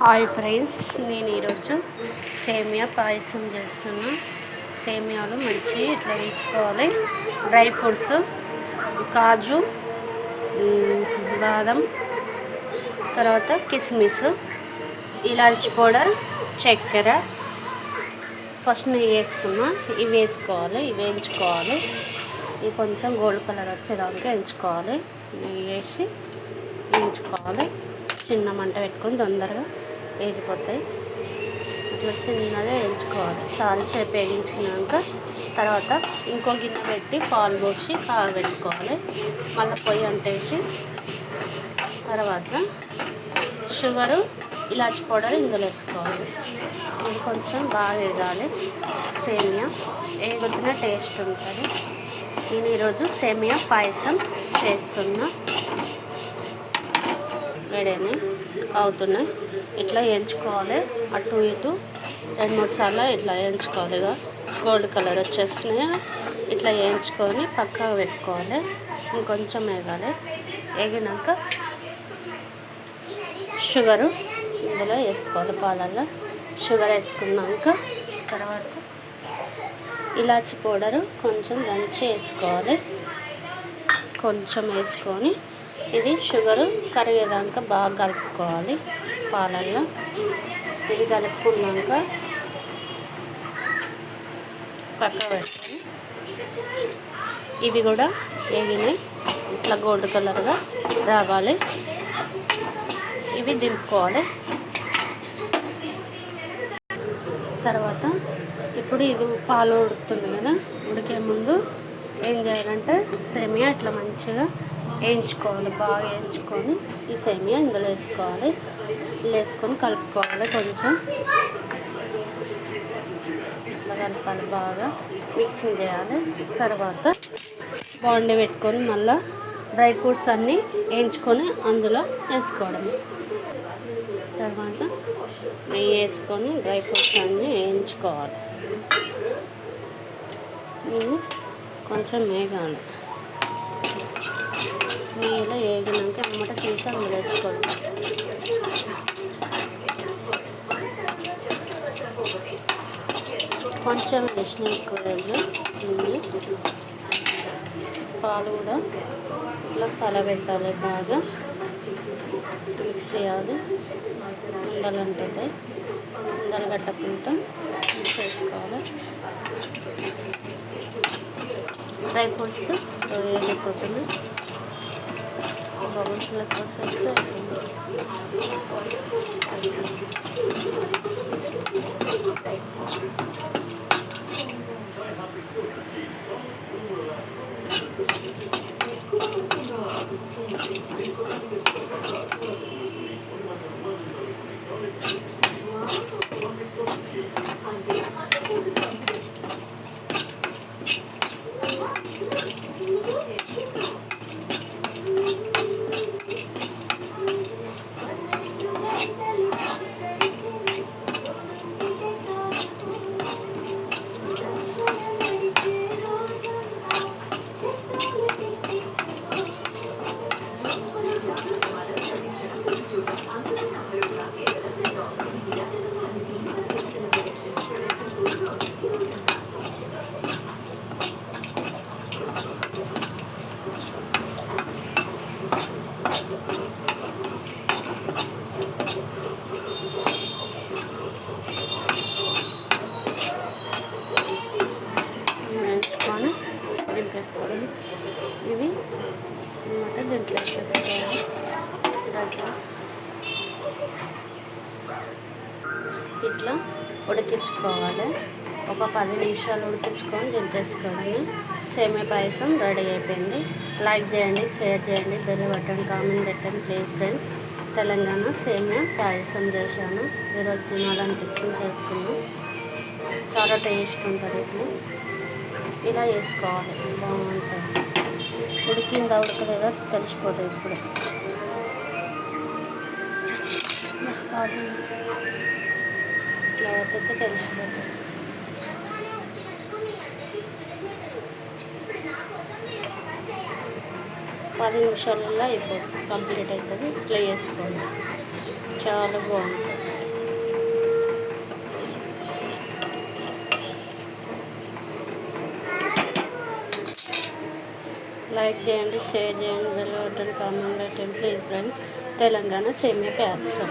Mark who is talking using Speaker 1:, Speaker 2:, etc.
Speaker 1: Hi friends, నేను ఈరోజు సేమియా పాయసం చేస్తున్నా. సేమియాలు మంచిగా ఇట్లా తీసుకోవాలి. డ్రై ఫ్రూట్స్, కాజు, బాదం, తర్వాత కిస్మిస్, ఇలాచి పౌడర్, చక్కెర. ఫస్ట్ నెయ్యి వేసుకున్నా. ఇవి వేసుకోవాలి, ఇవి వేయించుకోవాలి. ఇవి కొంచెం గోల్డ్ కలర్ వచ్చేదాకా వేయించుకోవాలి. నెయ్యి వేసి వేయించుకోవాలి. చిన్న మంట పెట్టుకొని తొందరగా వేగిపోతాయి. అట్లా చిన్నగా వేయించుకోవాలి. చాలాసేపు వేయించినాక తర్వాత ఇంకో గిన్నె పెట్టి పాలు పోసి కాగబెట్టుకోవాలి. మళ్ళీ పొయ్యి అంటేసి తర్వాత షుగరు, ఇలాచి పౌడర్ ఇందులో వేసుకోవాలి. ఇది కొంచెం బాగా వేగాలి. సేమియా వేగుతున్న టేస్ట్ ఉంటుంది. నేను ఈరోజు సేమియా పాయసం చేస్తున్నా. వేడేని అవుతున్నాయి. ఇట్లా వేయించుకోవాలి. అటు ఇటు 2-3 సార్లు ఇట్లా వేయించుకోవాలి. గోల్డ్ కలర్ వచ్చేస్తున్నాయి. ఇట్లా వేయించుకొని పక్కకు పెట్టుకోవాలి. ఇంకొంచెం వేగాలి. వేగినాక షుగరు ఇందులో వేసుకోవాలి. పాలల్లో షుగర్ వేసుకున్నాక తర్వాత ఇలాచి పౌడరు కొంచెం దంచి వేసుకోవాలి. కొంచెం వేసుకొని ఇది షుగరు కరిగేదాకా బాగా కలుపుకోవాలి పాలల్లో. ఇది కలుపుకున్నాక పక్క పెట్టుకొని ఇవి కూడా వేగినాయి. ఇట్లా గోల్డ్ కలర్గా రావాలి. ఇవి దింపుకోవాలి. తర్వాత ఇప్పుడు ఇది పాలు ఉడుకుతుంది కదా, ఉడికే ముందు ఏం చేయాలంటే సేమియా ఇట్లా మంచిగా వేయించుకోవాలి. బాగా వేయించుకొని ఈ సేమియా ఇందులో వేసుకోవాలి. వేసుకొని కలుపుకోవాలి. కొంచెం ఇట్లా కలపాలి. బాగా మిక్సింగ్ చేయాలి. తర్వాత బాండి పెట్టుకొని మళ్ళీ డ్రై ఫ్రూట్స్ అన్నీ వేయించుకొని అందులో వేసుకోవడం. తర్వాత నెయ్యి వేసుకొని డ్రై ఫ్రూట్స్ అన్నీ వేయించుకోవాలి. కొంచెం వేగాలి. నెయ్యిలో వేగినాక అన్నమాట తీసి అందులో వేసుకోవాలి. కొంచెం వేసిన ఎక్కువ పాలు కూడా ఇట్లా కలబెట్టాలి. బాగా మిక్స్ చేయాలి. ఉండలు ఉంటుంది. ఉండలు కట్టకుండా మిక్స్ చేసుకోవాలి. Dry fruits వేగిపోతున్నాయి. బబుల్స్ల కోసం దింపేసుకోవడం. ఇవి అన్నమాట దీంట్లో వేసేసుకోవాలి. డ్రై ఫ్రూట్స్ ఇట్లా ఉడికించుకోవాలి. ఒక 10 నిమిషాలు ఉడికించుకొని దింపేసుకోవడమే. సేమియా పాయసం రెడీ అయిపోయింది. లైక్ చేయండి, షేర్ చేయండి, బెల్ బటన్, కామెంట్ పెట్టండి ప్లీజ్ ఫ్రెండ్స్. తెలంగాణ సేమియా పాయసం చేశాను. ఈరోజు తినాలనిపించింది చేసుకున్నాం. చాలా టేస్ట్ ఉంటుంది. ఇలా వేసుకోవాలి. బాగుంటుంది. ఉడికిందా ఉడకలేదా తెలిసిపోతుంది. ఇప్పుడు అది ఇట్లా వద్ద తెలిసిపోతుంది. 10 నిమిషాలలో అయిపోతుంది, కంప్లీట్ అవుతుంది. ఇట్లా చేసుకోండి. చాలా బాగుంటుంది. లైక్ చేయండి, షేర్ చేయండి, బెల్ బటన్ కామెంట్ పెట్టండి ప్లీజ్ ఫ్రెండ్స్. తెలంగాణ సేమియా పాయసం.